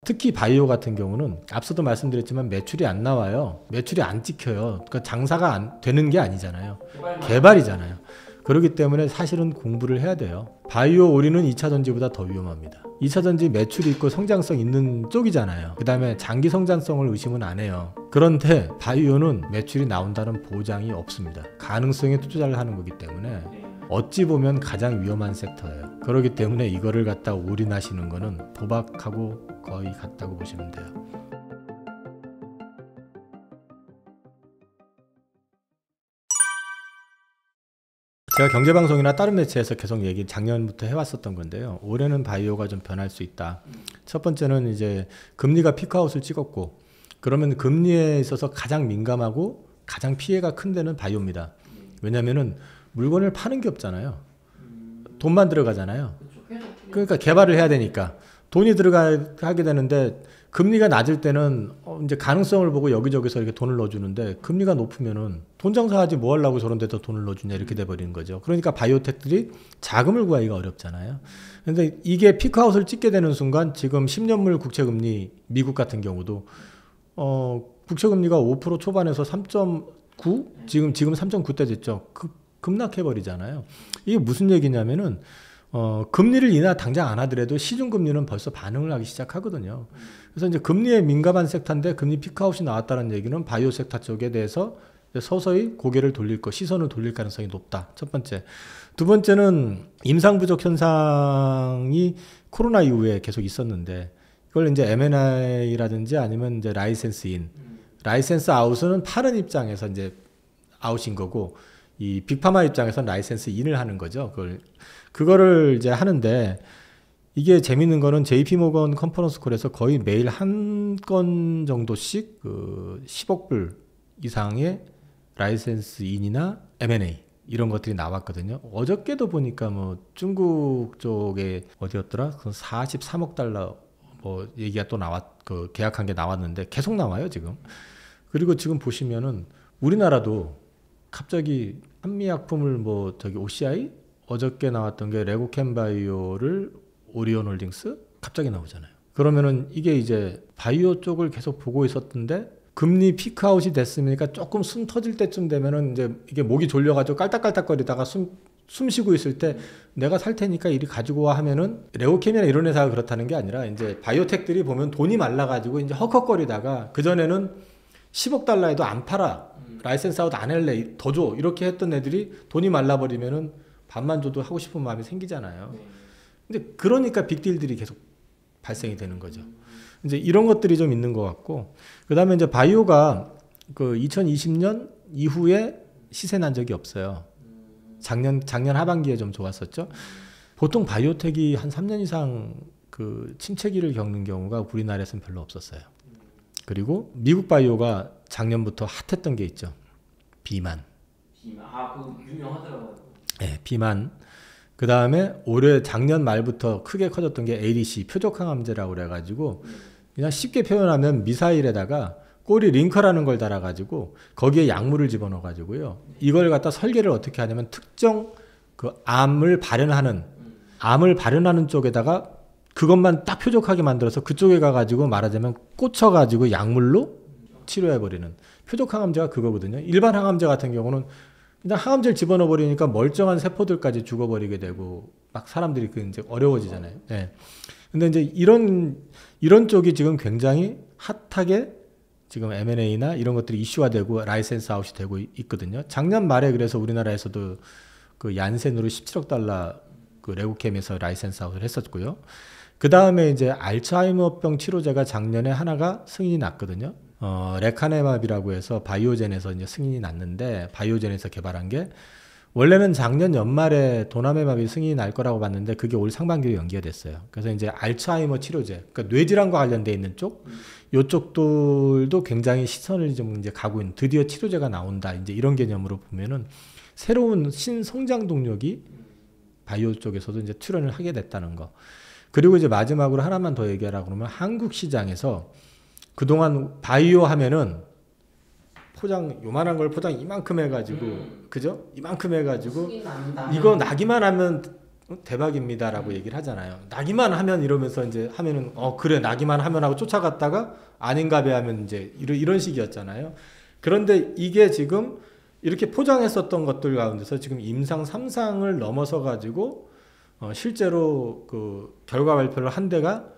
특히 바이오 같은 경우는 앞서도 말씀드렸지만 매출이 안 나와요. 매출이 안 찍혀요. 그러니까 장사가 안 되는 게 아니잖아요. 개발이잖아요. 그렇기 때문에 사실은 공부를 해야 돼요. 바이오 오리는 2차 전지보다 더 위험합니다. 2차 전지 매출이 있고 성장성 있는 쪽이잖아요. 그 다음에 장기 성장성을 의심은 안 해요. 그런데 바이오는 매출이 나온다는 보장이 없습니다. 가능성에 투자를 하는 거기 때문에 어찌 보면 가장 위험한 섹터예요. 그렇기 때문에 이거를 갖다 올인하시는 거는 도박하고 거의 같다고 보시면 돼요. 제가 경제방송이나 다른 매체에서 계속 얘기 작년부터 해왔었던 건데요. 올해는 바이오가 좀 변할 수 있다. 첫 번째는 이제 금리가 피크아웃을 찍었고, 그러면 금리에 있어서 가장 민감하고 가장 피해가 큰 데는 바이오입니다. 왜냐면은 물건을 파는 게 없잖아요. 돈만 들어가잖아요. 그러니까 개발을 해야 되니까 돈이 들어가게 되는데, 금리가 낮을 때는 이제 가능성을 보고 여기저기서 이렇게 돈을 넣어주는데, 금리가 높으면은 돈 장사하지 뭐 하려고 저런 데다 돈을 넣어주냐 이렇게 돼버리는 거죠. 그러니까 바이오텍들이 자금을 구하기가 어렵잖아요. 근데 이게 피크아웃을 찍게 되는 순간 지금 10년물 국채금리 미국 같은 경우도 국채금리가 5% 초반에서 3.9 지금 3.9대 됐죠. 급락해버리잖아요. 이게 무슨 얘기냐면은 금리를 인하 당장 안 하더라도 시중금리는 벌써 반응을 하기 시작하거든요. 그래서 이제 금리에 민감한 섹터인데 금리 피크아웃이 나왔다는 얘기는 바이오 섹터 쪽에 대해서 서서히 고개를 돌릴 시선을 돌릴 가능성이 높다. 첫 번째. 두 번째는 임상 부족 현상이 코로나 이후에 계속 있었는데, 이걸 이제 M&A라든지 아니면 이제 라이센스 인, 라이센스 아웃은 파는 입장에서 이제 아웃인 거고, 이 빅파마 입장에서는 라이센스 인을 하는 거죠. 그거를 이제 하는데, 이게 재밌는 거는 JP모건 컨퍼런스 콜에서 거의 매일 한 건 정도씩 10억 불 이상의 라이센스 인이나 M&A 이런 것들이 나왔거든요. 어저께도 보니까 뭐 중국 쪽에 어디였더라? 43억 달러 뭐 얘기가 또 계약한 게 나왔는데 계속 나와요, 지금. 그리고 지금 보시면은 우리나라도 갑자기 한미약품을 OCI 어저께 나왔던 게 레고캠바이오를 오리온홀딩스 갑자기 나오잖아요. 그러면은 이게 이제 바이오 쪽을 계속 보고 있었던데 금리 피크아웃이 됐으니까 조금 숨 터질 때쯤 되면은 이제 이게 목이 졸려가지고 깔딱깔딱거리다가 숨 쉬고 있을 때 내가 살 테니까 이리 가지고 와 하면은, 레고캠이나 이런 회사가 그렇다는 게 아니라 이제 바이오텍들이 보면 돈이 말라가지고 이제 헉헉거리다가 그전에는 10억 달러에도 안 팔아. 라이센스 아웃 안 할래. 더 줘. 이렇게 했던 애들이 돈이 말라버리면은 반만 줘도 하고 싶은 마음이 생기잖아요. 근데 그러니까 빅딜들이 계속 발생이 되는 거죠. 이제 이런 것들이 좀 있는 것 같고, 그 다음에 이제 바이오가 2020년 이후에 시세 난 적이 없어요. 작년 하반기에 좀 좋았었죠. 보통 바이오텍이 한 3년 이상 침체기를 겪는 경우가 우리나라에서는 별로 없었어요. 그리고 미국 바이오가 작년부터 핫했던 게 있죠. 비만. 그거 유명하더라고요. 네, 비만. 그 다음에 작년 말부터 크게 커졌던 게 ADC, 표적항암제라고 그래가지고, 그냥 쉽게 표현하면 미사일에다가 꼬리 링커라는 걸 달아가지고 거기에 약물을 집어넣어가지고요. 이걸 갖다 설계를 어떻게 하냐면 특정 암을 발현하는 쪽에다가 그것만 딱 표적하게 만들어서 그쪽에 가가지고 말하자면 꽂혀가지고 약물로 치료해버리는, 표적항암제가 그거거든요. 일반 항암제 같은 경우는 그냥 항암제를 집어넣어버리니까 멀쩡한 세포들까지 죽어버리게 되고 막 사람들이 이제 어려워지잖아요. 네. 근데 이제 이런 쪽이 지금 굉장히 핫하게 지금 M&A나 이런 것들이 이슈화되고 라이센스 아웃이 되고 있거든요. 작년 말에 그래서 우리나라에서도 얀센으로 17억 달러 레고캠에서 라이센스 아웃을 했었고요. 그 다음에 이제 알츠하이머병 치료제가 작년에 하나가 승인이 났거든요. 레카네맙이라고 해서 바이오젠에서 이제 승인이 났는데, 바이오젠에서 개발한 게 원래는 작년 연말에 도나메맙이 승인이 날 거라고 봤는데 그게 올 상반기로 연기가 됐어요. 그래서 이제 알츠하이머 치료제, 그러니까 뇌질환과 관련돼 있는 쪽, 요쪽들도 굉장히 시선을 좀 이제 가고 있는, 드디어 치료제가 나온다, 이제 이런 개념으로 보면은 새로운 신성장 동력이 바이오 쪽에서도 이제 출현을 하게 됐다는 거. 그리고 이제 마지막으로 하나만 더 얘기하라고 그러면, 한국 시장에서 그동안 바이오 하면은 요만한 걸 포장 이만큼 해가지고, 그죠? 이만큼 해가지고, 이거 나기만 하면 대박입니다라고 얘기를 하잖아요. 나기만 하면 이러면서 이제 하면은 그래 나기만 하면 하고 쫓아갔다가 아닌가 봐 하면 이제 이런 식이었잖아요. 그런데 이게 지금 이렇게 포장했었던 것들 가운데서 지금 임상 3상을 넘어서 가지고 실제로 그 결과 발표를 한 데가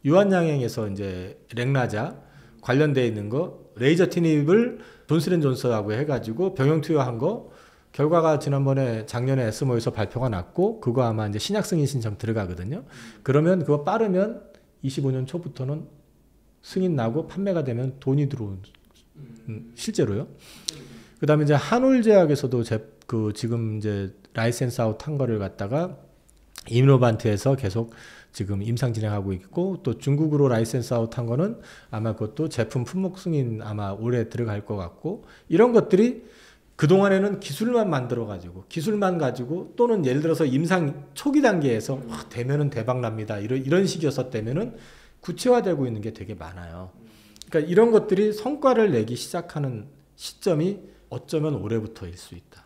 유한양행에서 이제 렉나자 관련돼 있는 거 레이저 티닙을 존슨앤존슨하고 해가지고 병용 투여한 거 결과가 지난번에 작년에 에스모에서 발표가 났고 그거 아마 이제 신약 승인 신청 들어가거든요. 그러면 그거 빠르면 25년 초부터는 승인 나고 판매가 되면 돈이 들어오는 실제로요. 그다음에 이제 한울제약에서도 지금 이제 라이센스 아웃 한 거를 갖다가 이노반트에서 계속 지금 임상 진행하고 있고 또 중국으로 라이센스 아웃 한 거는 아마 그것도 제품 품목 승인 아마 올해 들어갈 것 같고 이런 것들이 그동안에는 기술만 만들어 가지고 기술만 가지고 또는 예를 들어서 임상 초기 단계에서 되면은 대박 납니다. 이런 식이었었다면은 구체화되고 있는 게 되게 많아요. 그러니까 이런 것들이 성과를 내기 시작하는 시점이 어쩌면 올해부터일 수 있다.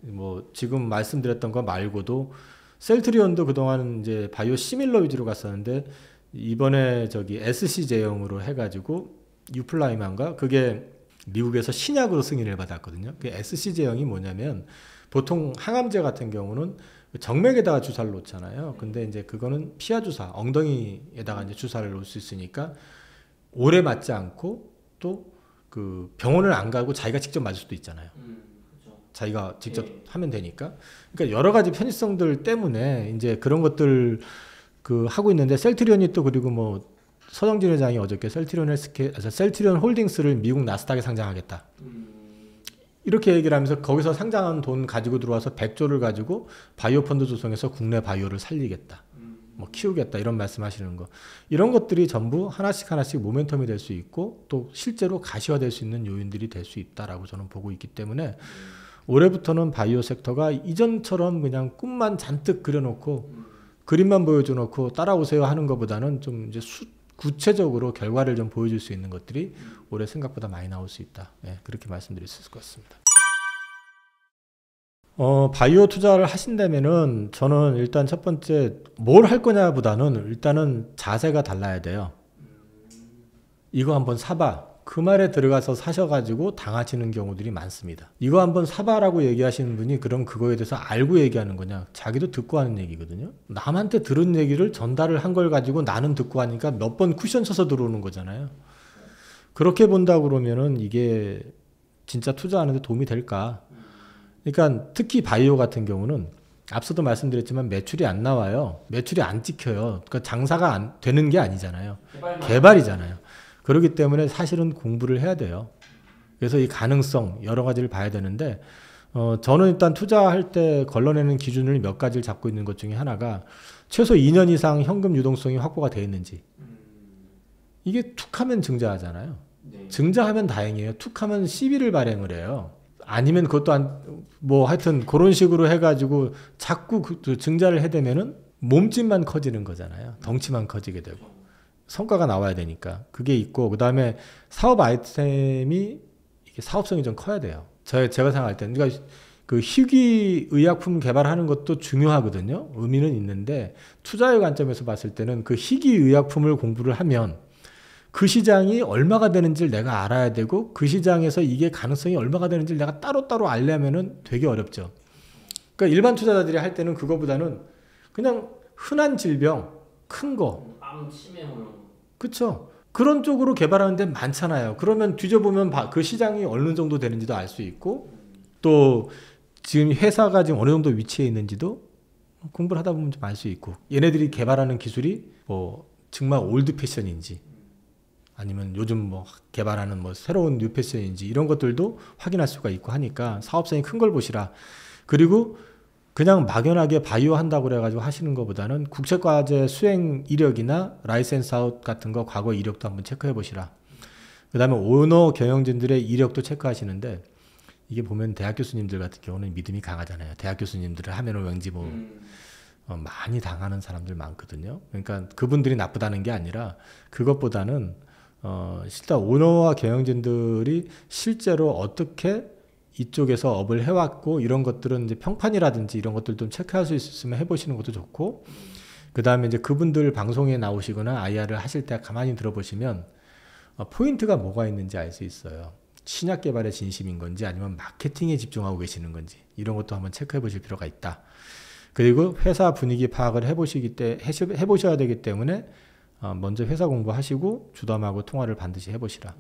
뭐 지금 말씀드렸던 거 말고도 셀트리온도 그동안 이제 바이오 시밀러 위주로 갔었는데 이번에 SC 제형으로 해가지고 유플라이만가 그게 미국에서 신약으로 승인을 받았거든요. 그 SC 제형이 뭐냐면 보통 항암제 같은 경우는 정맥에다가 주사를 놓잖아요. 근데 이제 그거는 피하 주사, 엉덩이에다가 이제 주사를 놓을 수 있으니까 오래 맞지 않고 또 그 병원을 안 가고 자기가 직접 맞을 수도 있잖아요. 그렇죠. 자기가 직접 하면 되니까. 그러니까 여러 가지 편의성들 때문에 이제 그런 것들 그 하고 있는데 셀트리온이 또 그리고 뭐 서정진 회장이 어저께 셀트리온 홀딩스를 미국 나스닥에 상장하겠다. 이렇게 얘기를 하면서 거기서 상장한 돈 가지고 들어와서 100조를 가지고 바이오 펀드 조성해서 국내 바이오를 살리겠다. 뭐 키우겠다 이런 말씀하시는 거. 이런 것들이 전부 하나씩 모멘텀이 될 수 있고 또 실제로 가시화될 수 있는 요인들이 될 수 있다라고 저는 보고 있기 때문에 올해부터는 바이오 섹터가 이전처럼 그냥 꿈만 잔뜩 그려놓고 그림만 보여줘놓고 따라오세요 하는 것보다는 좀 이제 구체적으로 결과를 좀 보여줄 수 있는 것들이 올해 생각보다 많이 나올 수 있다. 예, 그렇게 말씀드릴 수 있을 것 같습니다. 바이오 투자를 하신다면은 저는 일단 첫 번째 뭘 할 거냐보다는 일단은 자세가 달라야 돼요. 이거 한번 사봐. 그 말에 들어가서 사셔가지고 당하시는 경우들이 많습니다. 이거 한번 사봐라고 얘기하시는 분이 그럼 그거에 대해서 알고 얘기하는 거냐? 자기도 듣고 하는 얘기거든요. 남한테 들은 얘기를 전달을 한 걸 가지고 나는 듣고 하니까 몇 번 쿠션 쳐서 들어오는 거잖아요. 그렇게 본다 그러면은 이게 진짜 투자하는데 도움이 될까? 그러니까 특히 바이오 같은 경우는 앞서도 말씀드렸지만 매출이 안 나와요. 매출이 안 찍혀요. 그러니까 장사가 안 되는 게 아니잖아요. 개발이잖아요. 그렇기 때문에 사실은 공부를 해야 돼요. 그래서 이 가능성 여러 가지를 봐야 되는데 저는 일단 투자할 때 걸러내는 기준을 몇 가지를 잡고 있는 것 중에 하나가 최소 2년 이상 현금 유동성이 확보가 되어 있는지. 이게 툭하면 증자하잖아요. 네. 증자하면 다행이에요. 툭하면 시비를 발행을 해요. 아니면 그것도 뭐 하여튼 그런 식으로 해가지고 자꾸 증자를 해대면은 몸집만 커지는 거잖아요. 덩치만 커지게 되고 성과가 나와야 되니까 그게 있고 그 다음에 사업 아이템이 이게 사업성이 좀 커야 돼요. 제가 생각할 때는 그러니까 그 희귀 의약품 개발하는 것도 중요하거든요. 의미는 있는데 투자의 관점에서 봤을 때는 그 희귀 의약품을 공부를 하면 그 시장이 얼마가 되는지를 내가 알아야 되고 그 시장에서 이게 가능성이 얼마가 되는지를 내가 따로따로 알려면은 되게 어렵죠. 그러니까 일반 투자자들이 할 때는 그거보다는 그냥 흔한 질병, 큰 거. 암 치매로. 그렇죠. 그런 쪽으로 개발하는 데 많잖아요. 그러면 뒤져보면 그 시장이 어느 정도 되는지도 알 수 있고 또 지금 회사가 지금 어느 정도 위치에 있는지도 공부를 하다 보면 좀 알 수 있고 얘네들이 개발하는 기술이 뭐 정말 올드 패션인지 아니면 요즘 뭐 개발하는 뭐 새로운 뉴 패션인지 이런 것들도 확인할 수가 있고 하니까 사업성이 큰 걸 보시라. 그리고 그냥 막연하게 바이오 한다고 그래가지고 하시는 것보다는 국제과제 수행 이력이나 라이센스 아웃 같은 거 과거 이력도 한번 체크해 보시라. 그 다음에 오너 경영진들의 이력도 체크하시는데 이게 보면 대학 교수님들 같은 경우는 믿음이 강하잖아요. 대학 교수님들을 하면은 왠지 뭐 많이 당하는 사람들 많거든요. 그러니까 그분들이 나쁘다는 게 아니라 그것보다는 실제 오너와 경영진들이 실제로 어떻게 이쪽에서 업을 해왔고 이런 것들은 이제 평판이라든지 이런 것들 좀 체크할 수 있으면 해보시는 것도 좋고, 그 다음에 이제 그분들 방송에 나오시거나 IR을 하실 때 가만히 들어보시면 포인트가 뭐가 있는지 알 수 있어요. 신약 개발에 진심인 건지 아니면 마케팅에 집중하고 계시는 건지 이런 것도 한번 체크해 보실 필요가 있다. 그리고 회사 분위기 파악을 해보셔야 되기 때문에 먼저 회사 공부하시고 주담하고 통화를 반드시 해보시라.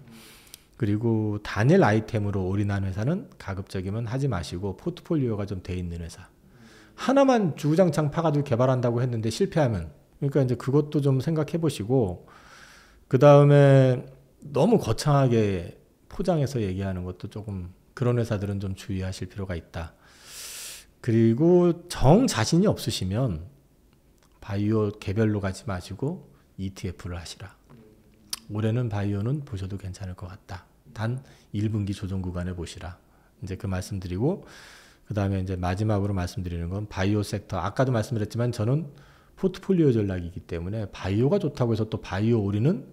그리고 단일 아이템으로 올인한 회사는 가급적이면 하지 마시고 포트폴리오가 좀 돼 있는 회사. 하나만 주구장창 파가지고 개발한다고 했는데 실패하면, 그러니까 이제 그것도 좀 생각해 보시고, 그 다음에 너무 거창하게 포장해서 얘기하는 것도 조금, 그런 회사들은 좀 주의하실 필요가 있다. 그리고 정 자신이 없으시면 바이오 개별로 가지 마시고 ETF를 하시라. 올해는 바이오는 보셔도 괜찮을 것 같다. 단 1분기 조정 구간에 보시라. 이제 그 말씀드리고, 그 다음에 이제 마지막으로 말씀드리는 건 바이오 섹터. 아까도 말씀드렸지만 저는 포트폴리오 전략이기 때문에 바이오가 좋다고 해서 또 바이오 올인은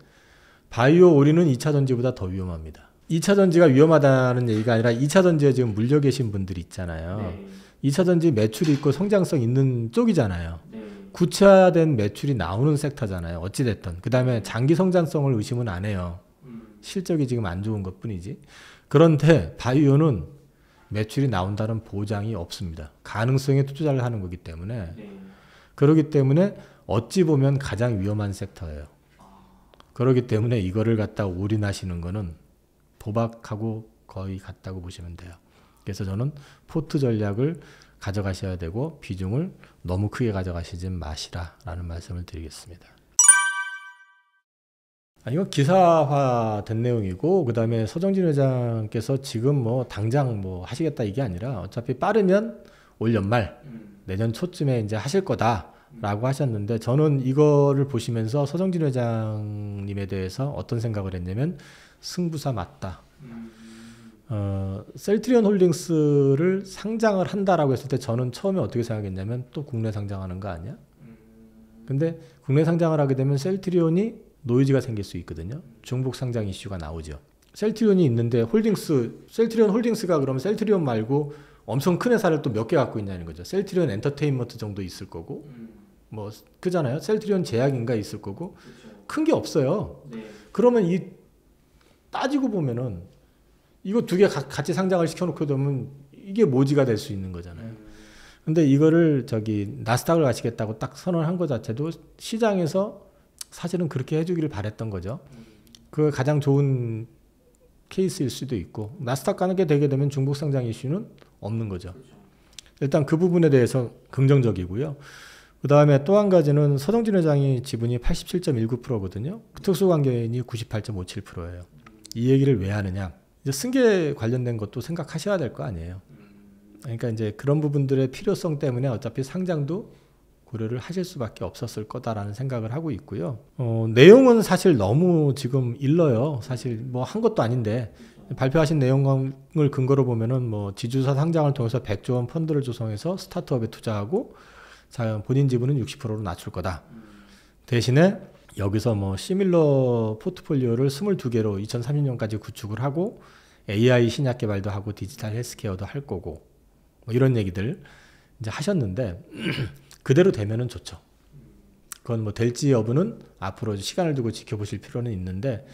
2차 전지보다 더 위험합니다. 2차 전지가 위험하다는 얘기가 아니라 2차 전지에 지금 물려 계신 분들이 있잖아요. 네. 2차 전지 매출이 있고 성장성 있는 쪽이잖아요. 네. 구체화된 매출이 나오는 섹터잖아요. 어찌됐든. 그 다음에 장기 성장성을 의심은 안 해요. 실적이 지금 안 좋은 것 뿐이지. 그런데 바이오는 매출이 나온다는 보장이 없습니다. 가능성에 투자를 하는 거기 때문에. 네. 그렇기 때문에 어찌 보면 가장 위험한 섹터예요. 그렇기 때문에 이거를 갖다 올인하시는 거는 도박하고 거의 같다고 보시면 돼요. 그래서 저는 포트 전략을 가져가셔야 되고 비중을 너무 크게 가져가시지 마시라라는 말씀을 드리겠습니다. 이거 기사화된 내용이고, 그 다음에 서정진 회장께서 지금 뭐 당장 뭐 하시겠다 이게 아니라 어차피 빠르면 올 연말 내년 초쯤에 이제 하실 거다라고 하셨는데, 저는 이거를 보시면서 서정진 회장님에 대해서 어떤 생각을 했냐면 승부사 맞다. 셀트리온 홀딩스를 상장을 한다라고 했을 때 저는 처음에 어떻게 생각했냐면 또 국내 상장하는 거 아니야? 근데 국내 상장을 하게 되면 셀트리온이 노이즈가 생길 수 있거든요. 중복 상장 이슈가 나오죠. 셀트리온이 있는데 셀트리온 홀딩스가 그러면 셀트리온 말고 엄청 큰 회사를 또 몇 개 갖고 있냐는 거죠. 셀트리온 엔터테인먼트 정도 있을 거고, 뭐 그잖아요. 셀트리온 제약인가 있을 거고, 그렇죠. 큰 게 없어요. 네. 그러면 따지고 보면은 이거 두 개 같이 상장을 시켜놓고 되면 이게 모지가 될 수 있는 거잖아요. 근데 이거를 나스닥을 가시겠다고 딱 선언한 것 자체도 시장에서 사실은 그렇게 해주기를 바랬던 거죠. 그 가장 좋은 케이스일 수도 있고, 나스닥 가는 게 되게 되면 중복 상장 이슈는 없는 거죠. 그렇죠. 일단 그 부분에 대해서 긍정적이고요. 그 다음에 또 한 가지는 서정진 회장이 지분이 87.19%거든요. 특수관계인이 98.57%예요. 이 얘기를 왜 하느냐? 이제 승계 관련된 것도 생각하셔야 될 거 아니에요. 그러니까 이제 그런 부분들의 필요성 때문에 어차피 상장도 고려를 하실 수밖에 없었을 거다라는 생각을 하고 있고요. 내용은 사실 너무 지금 일러요. 사실 뭐 한 것도 아닌데 발표하신 내용을 근거로 보면은 뭐 지주사 상장을 통해서 100조 원 펀드를 조성해서 스타트업에 투자하고 본인 지분은 60%로 낮출 거다. 대신에 여기서 뭐 시밀러 포트폴리오를 22개로 2030년까지 구축을 하고 AI 신약 개발도 하고 디지털 헬스케어도 할 거고 뭐 이런 얘기들 이제 하셨는데 그대로 되면은 좋죠. 그건 뭐 될지 여부는 앞으로 시간을 두고 지켜보실 필요는 있는데,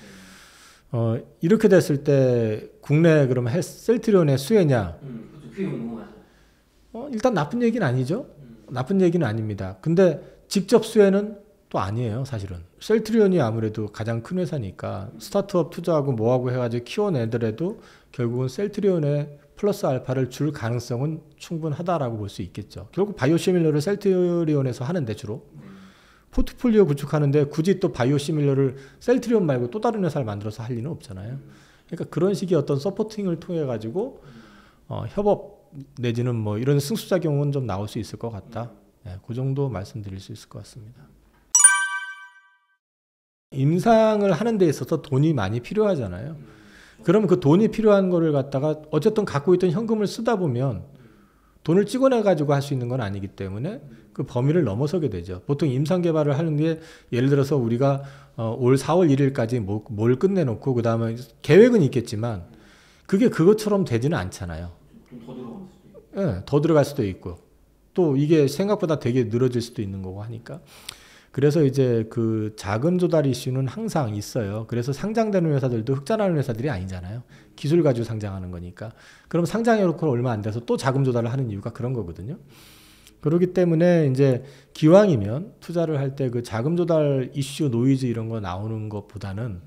이렇게 됐을 때 국내 그러면 셀트리온의 수혜냐? 그게 궁금하죠. 일단 나쁜 얘기는 아니죠. 나쁜 얘기는 아닙니다. 근데 직접 수혜는 또 아니에요, 사실은. 셀트리온이 아무래도 가장 큰 회사니까 스타트업 투자하고 뭐하고 해가지고 키워내더라도 결국은 셀트리온의 플러스 알파를 줄 가능성은 충분하다라고 볼 수 있겠죠. 결국 바이오시밀러를 셀트리온에서 하는데 주로 포트폴리오 구축하는데 굳이 또 바이오시밀러를 셀트리온 말고 또 다른 회사를 만들어서 할 리는 없잖아요. 그러니까 그런 식의 어떤 서포팅을 통해 가지고 협업 내지는 뭐 이런 승수작용은 좀 나올 수 있을 것 같다. 네, 그 정도 말씀드릴 수 있을 것 같습니다. 임상을 하는 데 있어서 돈이 많이 필요하잖아요. 그러면 그 돈이 필요한 거를 갖다가 어쨌든 갖고 있던 현금을 쓰다 보면 돈을 찍어내 가지고 할 수 있는 건 아니기 때문에 그 범위를 넘어서게 되죠. 보통 임상 개발을 하는 게 예를 들어서 우리가 올 4월 1일까지 뭘 끝내놓고 그 다음에 계획은 있겠지만 그게 그것처럼 되지는 않잖아요. 좀 더 들어갈 수도 있고. 예, 더 들어갈 수도 있고 또 이게 생각보다 되게 늘어질 수도 있는 거고 하니까 그래서 이제 그 자금 조달 이슈는 항상 있어요. 그래서 상장되는 회사들도 흑자나는 회사들이 아니잖아요. 기술 가지고 상장하는 거니까. 그럼 상장해놓고 얼마 안 돼서 또 자금 조달을 하는 이유가 그런 거거든요. 그렇기 때문에 이제 기왕이면 투자를 할 때 그 자금 조달 이슈, 노이즈 이런 거 나오는 것보다는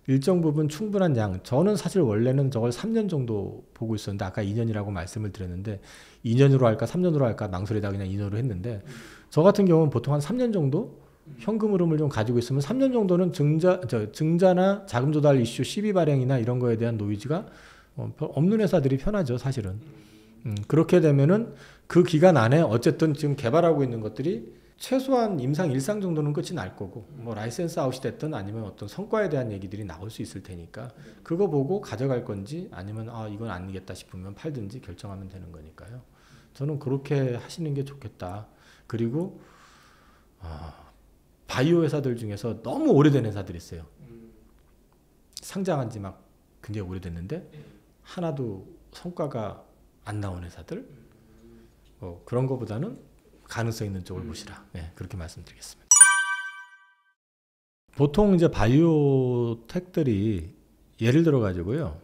일정 부분 충분한 양. 저는 사실 원래는 저걸 3년 정도 보고 있었는데 아까 2년이라고 말씀을 드렸는데 2년으로 할까 3년으로 할까 망설이다 그냥 2년으로 했는데 저 같은 경우는 보통 한 3년 정도 현금 흐름을 좀 가지고 있으면 3년 정도는 증자나 자금 조달 이슈, 시비 발행이나 이런 거에 대한 노이즈가 없는 회사들이 편하죠, 사실은. 그렇게 되면은 그 기간 안에 어쨌든 지금 개발하고 있는 것들이 최소한 임상 1상 정도는 끝이 날 거고 뭐 라이센스 아웃이 됐든 아니면 어떤 성과에 대한 얘기들이 나올 수 있을 테니까 그거 보고 가져갈 건지 아니면 아 이건 아니겠다 싶으면 팔든지 결정하면 되는 거니까요. 저는 그렇게 하시는 게 좋겠다. 그리고 바이오 회사들 중에서 너무 오래된 회사들이 있어요. 상장한 지 막 굉장히 오래됐는데 하나도 성과가 안 나온 회사들 그런 거보다는 가능성 있는 쪽을 보시라. 네, 그렇게 말씀드리겠습니다. 보통 이제 바이오 텍들이 예를 들어 가지고요.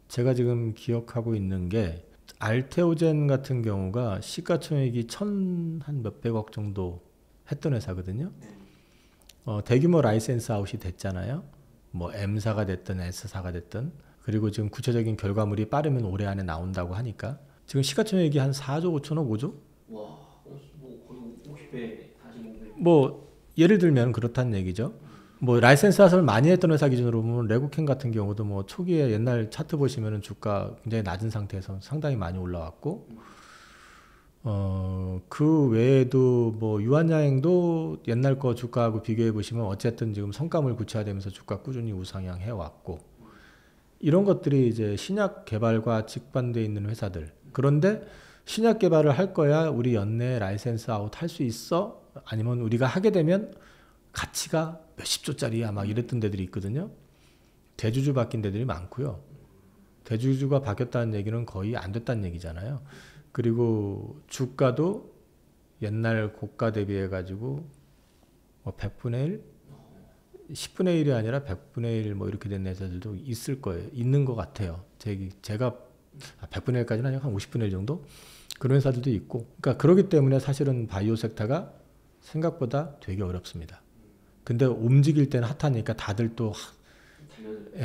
제가 지금 기억하고 있는 게 알테오젠 같은 경우가 시가총액이 한 몇백억 정도 했던 회사거든요. 대규모 라이센스 아웃이 됐잖아요. 뭐 M사가 됐든 S사가 됐든 그리고 지금 구체적인 결과물이 빠르면 올해 안에 나온다고 하니까 지금 시가총액이 한 4조 5천억 5조? 와, 뭐 거의 50배, 45배. 뭐 예를 들면 그렇다는 얘기죠. 뭐 라이센스 아웃을 많이 했던 회사 기준으로 보면 레고캔 같은 경우도 뭐 초기에 옛날 차트 보시면은 주가 굉장히 낮은 상태에서 상당히 많이 올라왔고 그 외에도 뭐 유한야행도 옛날 거 주가하고 비교해 보시면 어쨌든 지금 성과물 구체화되면서 주가 꾸준히 우상향 해왔고 이런 것들이 이제 신약 개발과 직반돼 있는 회사들. 그런데 신약 개발을 할 거야 우리 연내 라이센스 아웃 할 수 있어? 아니면 우리가 하게 되면 가치가 몇십 조짜리야 막 이랬던 데들이 있거든요. 대주주 바뀐 데들이 많고요. 대주주가 바뀌었다는 얘기는 거의 안 됐다는 얘기잖아요. 그리고 주가도 옛날 고가 대비해 가지고 뭐 100분의 1, 10분의 1이 아니라 100분의 1 뭐 이렇게 된 회사들도 있을 거예요. 있는 것 같아요. 제가 100분의 1까지는 아니고 한 50분의 1 정도? 그런 회사들도 있고. 그러니까 그렇기 때문에 사실은 바이오 섹터가 생각보다 되게 어렵습니다. 근데 움직일 때는 핫하니까 다들 또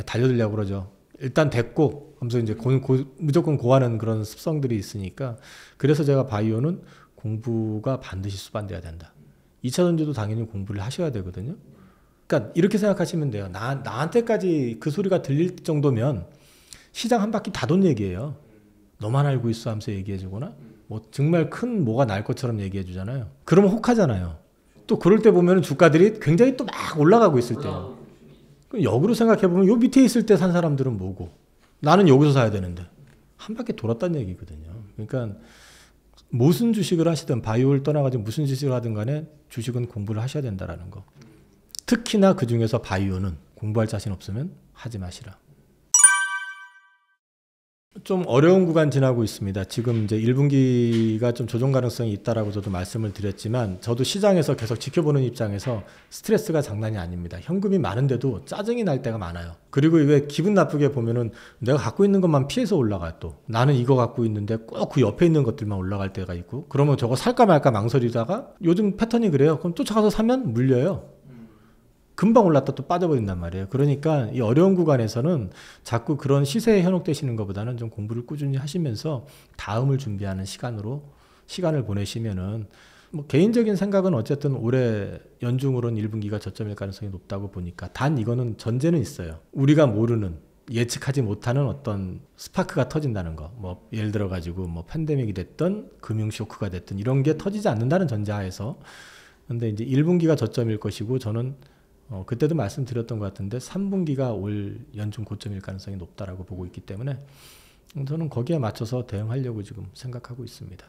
달려들려고 그러죠. 일단 됐고 하면서 이제 무조건 고하는 그런 습성들이 있으니까 그래서 제가 바이오는 공부가 반드시 수반돼야 된다. 2차 전지도 당연히 공부를 하셔야 되거든요. 그러니까 이렇게 생각하시면 돼요. 나한테까지 그 소리가 들릴 정도면 시장 한 바퀴 다 돈 얘기예요. 너만 알고 있어 하면서 얘기해 주거나 뭐 정말 큰 뭐가 날 것처럼 얘기해 주잖아요. 그러면 혹하잖아요. 또 그럴 때 보면 주가들이 굉장히 또 막 올라가고 있을 때요. 역으로 생각해 보면 요 밑에 있을 때 산 사람들은 뭐고 나는 여기서 사야 되는데 한 바퀴 돌았다는 얘기거든요. 그러니까 무슨 주식을 하시든 바이오를 떠나가지고 무슨 주식을 하든 간에 주식은 공부를 하셔야 된다라는 거. 특히나 그 중에서 바이오는 공부할 자신 없으면 하지 마시라. 좀 어려운 구간 지나고 있습니다. 지금 이제 1분기가 좀 조정 가능성이 있다라고 저도 말씀을 드렸지만 저도 시장에서 계속 지켜보는 입장에서 스트레스가 장난이 아닙니다. 현금이 많은데도 짜증이 날 때가 많아요. 그리고 왜 기분 나쁘게 보면은 내가 갖고 있는 것만 피해서 올라가요. 또 나는 이거 갖고 있는데 꼭 그 옆에 있는 것들만 올라갈 때가 있고 그러면 저거 살까 말까 망설이다가 요즘 패턴이 그래요. 그럼 쫓아가서 사면 물려요. 금방 올랐다 또 빠져버린단 말이에요. 그러니까 이 어려운 구간에서는 자꾸 그런 시세에 현혹되시는 것보다는 좀 공부를 꾸준히 하시면서 다음을 준비하는 시간을 보내시면은 뭐 개인적인 생각은 어쨌든 올해 연중으로는 1분기가 저점일 가능성이 높다고 보니까 단 이거는 전제는 있어요. 우리가 모르는 예측하지 못하는 어떤 스파크가 터진다는 거. 뭐 예를 들어 가지고 뭐 팬데믹이 됐든 금융 쇼크가 됐든 이런 게 터지지 않는다는 전제하에서 근데 이제 1분기가 저점일 것이고 저는 그때도 말씀드렸던 것 같은데 3분기가 올 연중 고점일 가능성이 높다라고 보고 있기 때문에 저는 거기에 맞춰서 대응하려고 지금 생각하고 있습니다.